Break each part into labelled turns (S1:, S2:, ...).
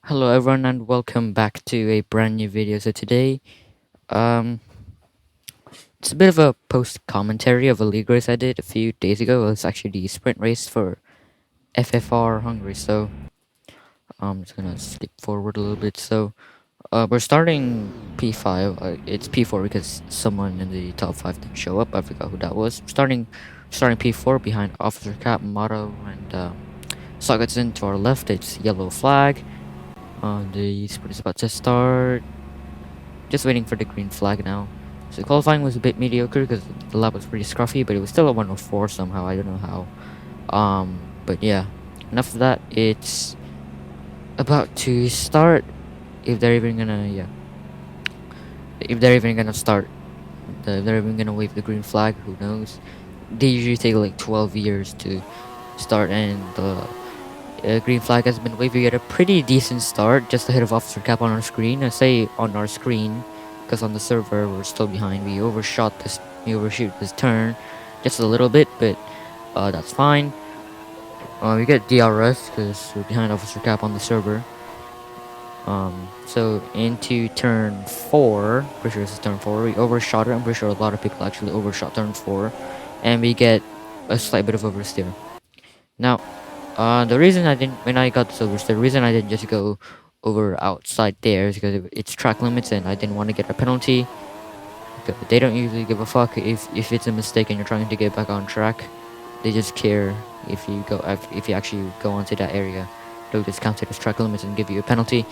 S1: Hello everyone and welcome back to a brand new video. So today, um, it's a bit of a post commentary of a league race I did a few days ago. It's actually the sprint race for FFR Hungary. So I'm just gonna skip forward a little bit. So we're starting P5. It's P4 because someone in the top five didn't show up. I forgot who that was. Starting P4 behind Officer Cap, Motto, and Socketson. To our left, it's yellow flag. The sprint is about to start. Just waiting for the green flag now. So qualifying was a bit mediocre because the lap was pretty scruffy, but it was still a 104 somehow. I don't know how. But yeah, enough of that. It's about to start. If they're even gonna, yeah, if they're even gonna start, if they're even gonna wave the green flag, who knows? They usually take like 12 years to start, and the green flag has been waving at a pretty decent start, just ahead of Officer Cap on our screen. I say on our screen, because on the server we're still behind. We overshoot this turn just a little bit, but that's fine. We get DRS because we're behind Officer Cap on the server. So into turn 4, pretty sure this is turn 4, we overshot it. I'm pretty sure a lot of people actually overshot turn 4, and we get a slight bit of oversteer. Now, the reason I didn't, when I got this oversteer, the reason I didn't just go over outside there is because it's track limits and I didn't want to get a penalty. They don't usually give a fuck if it's a mistake and you're trying to get back on track. They just care if you actually go onto that area. They'll just count it as track limits and give you a penalty.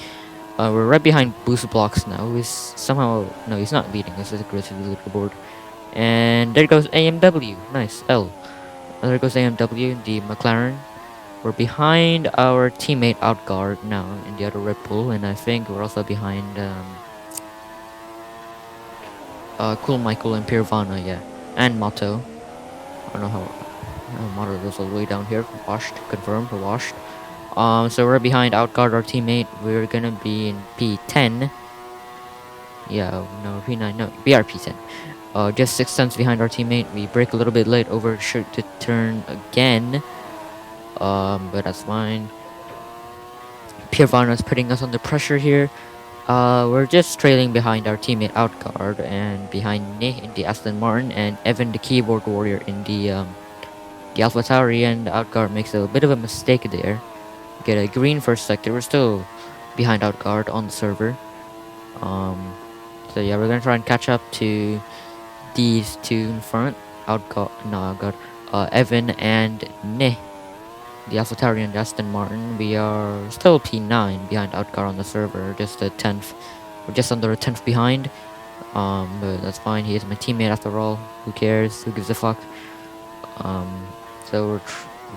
S1: We're right behind Boost Blocks now. He's somehow, no, he's not leading. This is a great to the leaderboard. And there goes AMW. Nice L. There goes AMW, the McLaren. We're behind our teammate Outguard now in the other Red Bull, and I think we're also behind Cool Michael and Pirvana, yeah, and Motto. I don't know how. Motto goes all the way down here. Washed, confirmed, washed. So we're behind Outguard, our teammate. We're gonna be in P10. Yeah, no, P9, no, BRP10. Just 6 tenths behind our teammate. We break a little bit late, overshoot the turn again. But that's fine. Pirvana is putting us under pressure here. We're just trailing behind our teammate Outguard and behind Nick in the Aston Martin and Evan the keyboard warrior in the AlphaTauri, and Outguard makes a bit of a mistake there. Get a green first sector. We're still behind Outguard on the server. So yeah, we're gonna try and catch up to these two in front. Evan and Nick. The AlphaTauri and Aston Martin. We are still P9 behind Outguard on the server, just a 10th. We're just under a 10th behind. But that's fine. He is my teammate after all. Who cares? Who gives a fuck? So we're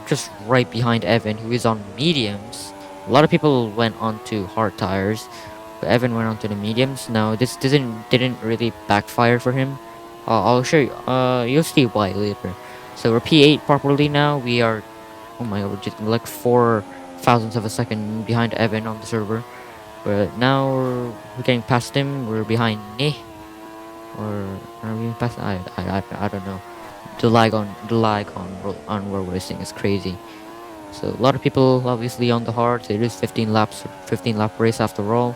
S1: just right behind Evan, who is on mediums. A lot of people went on to hard tires, but Evan went on to the mediums. Now this didn't really backfire for him. I'll show you. You'll see why later. So we're P8 properly now. We are, oh my god, we're just like 4 thousandths of a second behind Evan on the server. But now we're getting past him. We're behind Ne. Or are we past? I don't know. The lag on road racing is crazy. So a lot of people obviously on the hard. It is 15 lap race after all.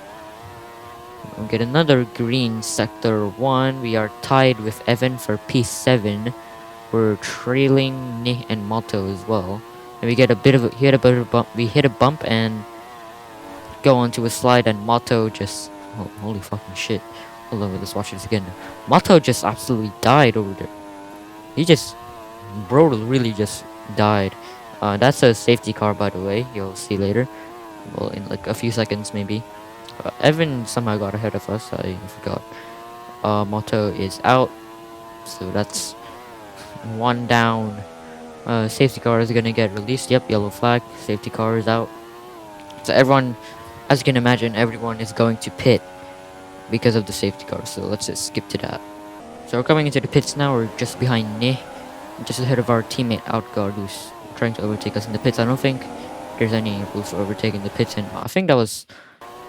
S1: We'll get another green sector 1. We are tied with Evan for P7. We're trailing Ne and Motto as well. And we get a bit of a bump. We hit a bump and go onto a slide, and Motto just, oh, holy fucking shit. Hold on, let's watch this again. Motto just absolutely died over there. He just, bro, really just died. That's a safety car, by the way. You'll see later. Well, in like a few seconds, maybe. Evan somehow got ahead of us. I forgot. Motto is out, so that's 1 down. Safety car is gonna get released. Yep, yellow flag. Safety car is out. So everyone, as you can imagine, everyone is going to pit because of the safety car. So let's just skip to that. So we're coming into the pits now. We're just behind Ne, just ahead of our teammate Outguard, who's trying to overtake us in the pits. I don't think there's any rules for overtaking the pits, and I think that was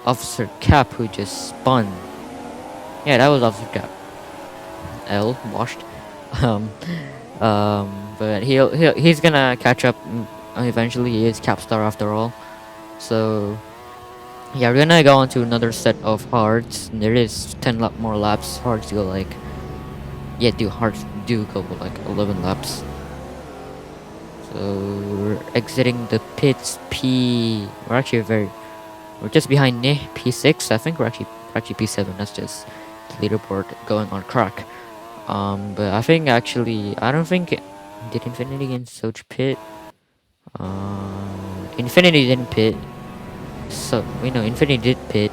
S1: Officer Cap who just spun. Yeah, that was Officer Cap. L washed. But he's gonna catch up eventually. He is Capstar after all. So Yeah, we're gonna go on to another set of hards. There is 10 more laps. Hards go like, yeah, do hards do go like 11 laps. So we're exiting the pits. We're actually we're just behind P6. I think we're actually P7. That's just the leaderboard going on crack. But I think actually I don't think did Infinity and Soch pit. Infinity didn't pit. So we know Infinity did pit.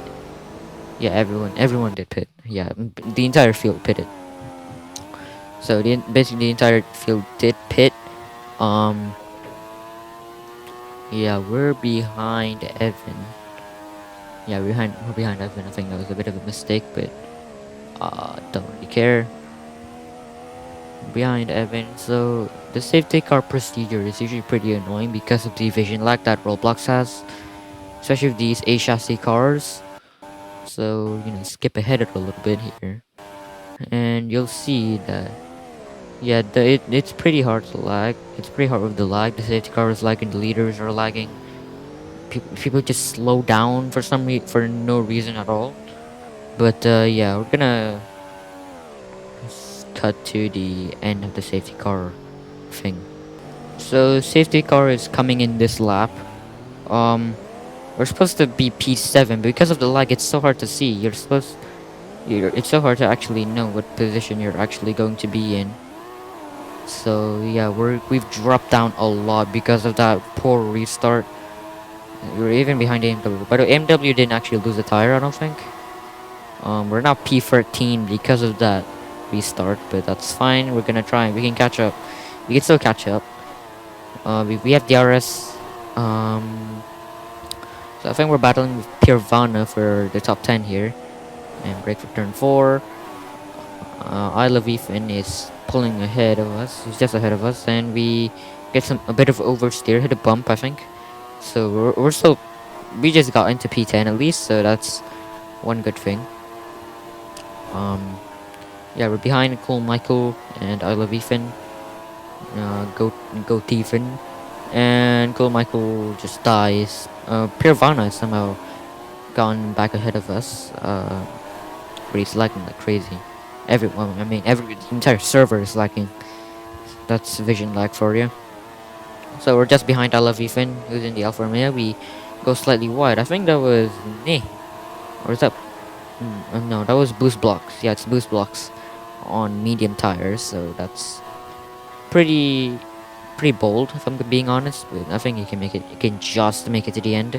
S1: Yeah, everyone did pit. Yeah, the entire field pitted. So basically the entire field did pit. Um, yeah, we're behind Evan. Yeah, we're behind Evan. I think that was a bit of a mistake, but don't really care. Behind Evan. So the safety car procedure is usually pretty annoying because of the vision lag that Roblox has, especially with these A chassis cars. So skip ahead a little bit here, and you'll see that yeah, it's pretty hard to lag. It's pretty hard with the lag. The safety car is lagging. The leaders are lagging. People just slow down for no reason at all. But yeah, we're gonna cut to the end of the safety car thing. So safety car is coming in this lap. Um, we're supposed to be P7, but because of the lag, it's so hard to see. It's so hard to actually know what position you're actually going to be in. So yeah, we've dropped down a lot because of that poor restart. We're even behind AMW. But AMW didn't actually lose a tire, I don't think. We're now P13 because of that restart, but that's fine. We're gonna try. We can catch up. We can still catch up. We have DRS. So I think we're battling with Pirvana for the top 10 here. And break for turn 4. I Love Ethan is pulling ahead of us. He's just ahead of us, and we get a bit of oversteer, hit a bump, I think. So we're still, we just got into P10 at least, so that's one good thing. Yeah, we're behind Cool Michael and I Love Ethan. Go Ethan, and Cool Michael just dies. Pirvana has somehow gone back ahead of us. But he's lagging like crazy. The entire server is lagging. That's vision lag for you. So we're just behind I Love Ethan, who's in the Alfa Romeo. We go slightly wide. I think that was or is that? No, that was boost blocks. Yeah, it's boost blocks on medium tires. So that's pretty bold, if I'm being honest. But I think you can make it. You can just make it to the end.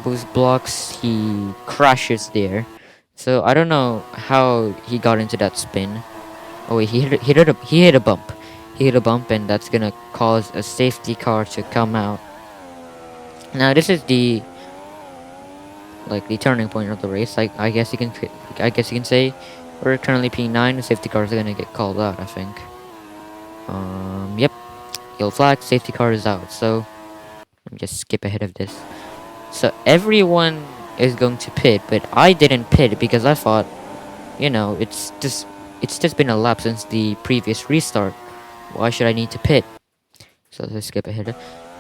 S1: Boost blocks. He crashes there. So I don't know how he got into that spin. Oh wait, he hit a bump. He hit a bump, and that's gonna cause a safety car to come out. Now this is the turning point of the race. I guess you can say we're currently P9. The safety cars are gonna get called out, I think. Yep. Yellow flag. Safety car is out. So let me just skip ahead of this. So everyone is going to pit, but I didn't pit because I thought, it's just been a lap since the previous restart. Why should I need to pit? So let's skip ahead.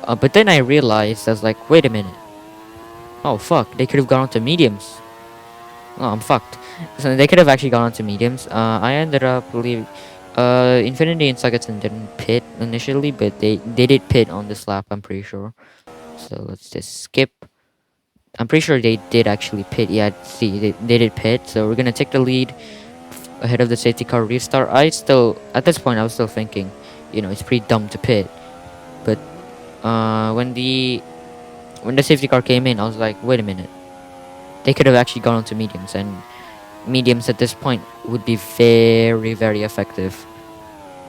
S1: But then I realized, I was like, wait a minute. Oh fuck, they could have gone on to mediums. Oh, I'm fucked. So they could have actually gone on to mediums. I ended up believing, Infinity and Sagaton didn't pit initially, but they did pit on this lap, I'm pretty sure. So let's just skip. I'm pretty sure they did actually pit. Yeah, see, they did pit. So we're gonna take the lead ahead of the safety car restart. At this point, I was still thinking, it's pretty dumb to pit. But when the safety car came in, I was like, wait a minute. They could have actually gone on to mediums, and mediums at this point would be very, very effective.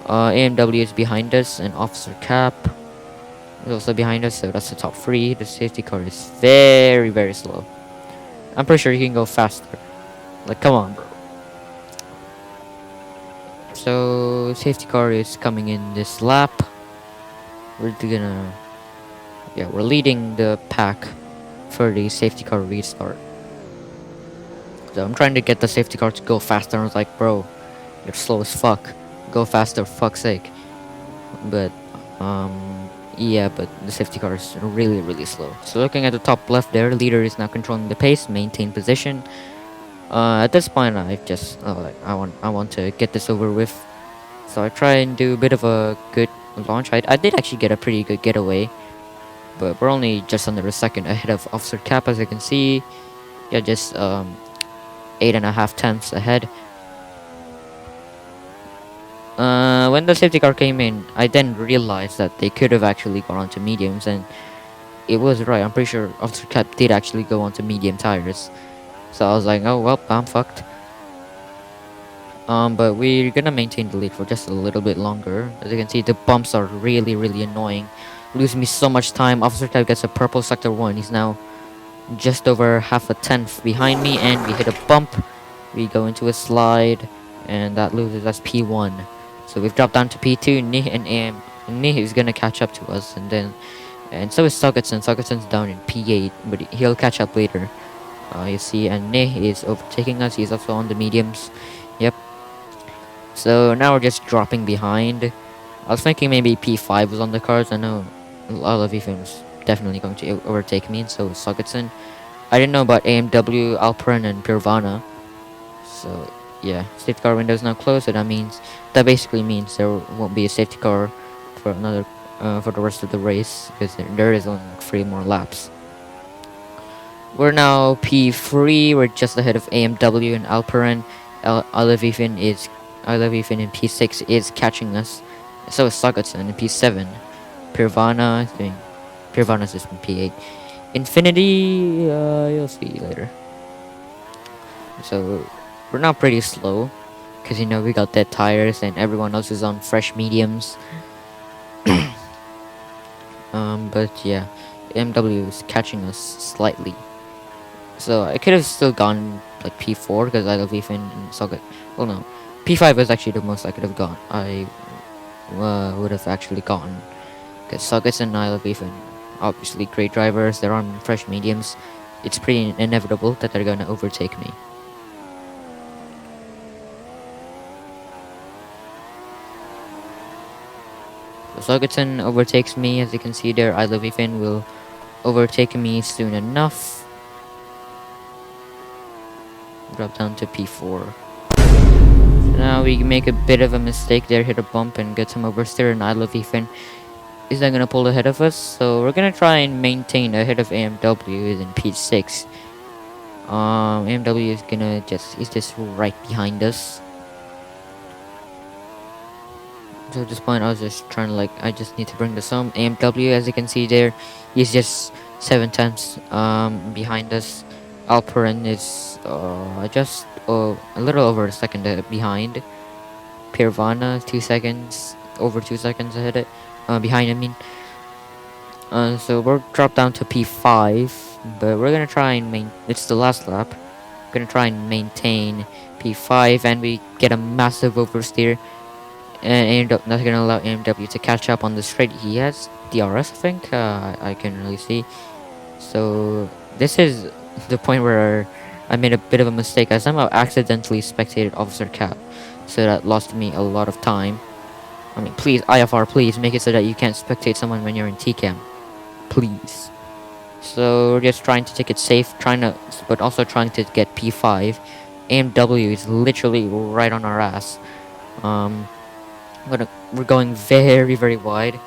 S1: AMW is behind us, and Officer Cap is also behind us, so that's the top 3. The safety car is very, very slow. I'm pretty sure he can go faster. Like, come on, bro. So, safety car is coming in this lap. We're leading the pack for the safety car restart. So I'm trying to get the safety car to go faster. I was like, bro, you're slow as fuck. Go faster, for fuck's sake. But Yeah, but the safety car is really, really slow. So looking at the top left there, leader is now controlling the pace, maintain position. At this point, I've just like, I want to get this over with. So I try and do a bit of a good launch. I did actually get a pretty good getaway, but we're only just under a second ahead of Officer Cap, as you can see. Yeah, just 8.5 tenths ahead. When the safety car came in, I then realized that they could have actually gone onto mediums, and it was right. I'm pretty sure Officer Cap did actually go onto medium tires. So I was like, oh well, I'm fucked. But we're gonna maintain the lead for just a little bit longer. As you can see, the bumps are really, really annoying. Losing me so much time. Officer Cap gets a purple sector 1. He's now just over half a tenth behind me, and we hit a bump. We go into a slide, and that loses us P1. So we've dropped down to P2. Nih and AM. Nih is gonna catch up to us, and so is Sogutson. Sogutson's down in P8, but he'll catch up later. You see, and Nih is overtaking us. He's also on the mediums. Yep. So now we're just dropping behind. I was thinking maybe P5 was on the cards. I know a lot of was definitely going to overtake me, and so is Sogutson. I didn't know about AMW, Alperen, and Pirvana. So yeah, safety car window is now closed. So that basically means there won't be a safety car for another for the rest of the race, because there is only like 3 more laps. We're now P3. We're just ahead of AMW and Alperen. Alevifin in P6 is catching us. So is Sogutson in P7. Pirvana's just in P8. Infinity, you'll see later. So we're not pretty slow, because we got dead tires and everyone else is on fresh mediums. But yeah, MW is catching us slightly. So I could have still gone like P4, because I love Ethan and Socket. Well, no, P5 was actually the most I could have gone. I would have actually gotten, because Sockets and I love Ethan, obviously great drivers. They're on fresh mediums. It's pretty inevitable that they're gonna overtake me. So Sogutson overtakes me, as you can see there. I love Ethan will overtake me soon enough. Drop down to P4. So now we make a bit of a mistake there, hit a bump and get some oversteer, and I love Ethan is not gonna pull ahead of us. So we're gonna try and maintain ahead of AMW in P6. AMW is just right behind us. So at this point, I was just trying to I just need to bring this home. AMW, as you can see there, he's just 7 tenths behind us. Alperen is just a little over a second behind. Pirvana 2 seconds, over 2 seconds ahead behind. I mean, so we're dropped down to P5, but we're gonna try and it's the last lap. We're gonna try and maintain P5, and we get a massive oversteer. And not gonna allow AMW to catch up on the straight. He has DRS, I think. I can really see. So this is the point where I made a bit of a mistake. I somehow accidentally spectated Officer Cap, so that lost me a lot of time. I mean, please, IFR, please make it so that you can't spectate someone when you're in TCAM, please. So we're just trying to take it safe, but also trying to get P5. AMW is literally right on our ass. We're going very, very wide.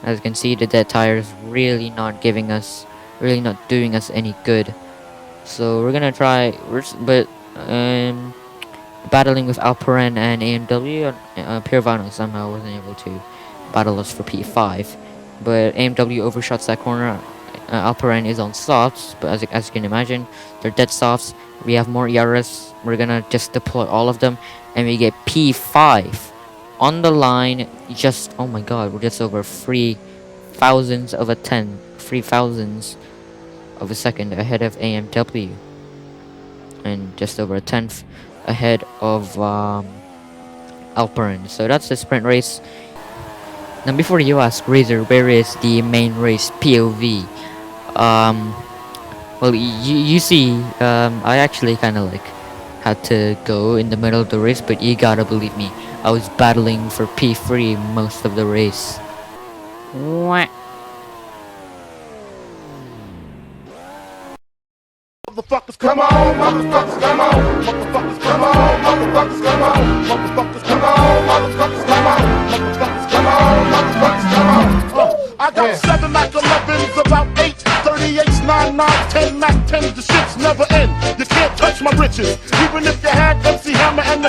S1: As you can see, the dead tire is really not doing us any good. So we're gonna try, battling with Alperen and AMW. Pirvana somehow wasn't able to battle us for P5, but AMW overshots that corner. Alperen is on softs, but as you can imagine, they're dead softs. We have more ERS. We're gonna just deploy all of them, and we get P5 on the line. Oh my god, we're just over 3 thousandths of a second ahead of AMW, and just over a tenth ahead of Alperen. So that's the sprint race. Now before you ask, Razor, where is the main race POV? Well, you see, I actually kind of had to go in the middle of the race, but you gotta believe me, I was battling for P3 most of the race.
S2: Motherfuckers, come on, motherfuckers, come on. Motherfuckers, come on, motherfuckers, come on. Motherfuckers, come on, motherfuckers, come on. Motherfuckers, come on, motherfuckers, come on. I got 7 Mac 11s, about 8 38s, 9 9s, 10 Mac 10s. The shit's never end. You can't touch my riches, even if you had MC Hammer and the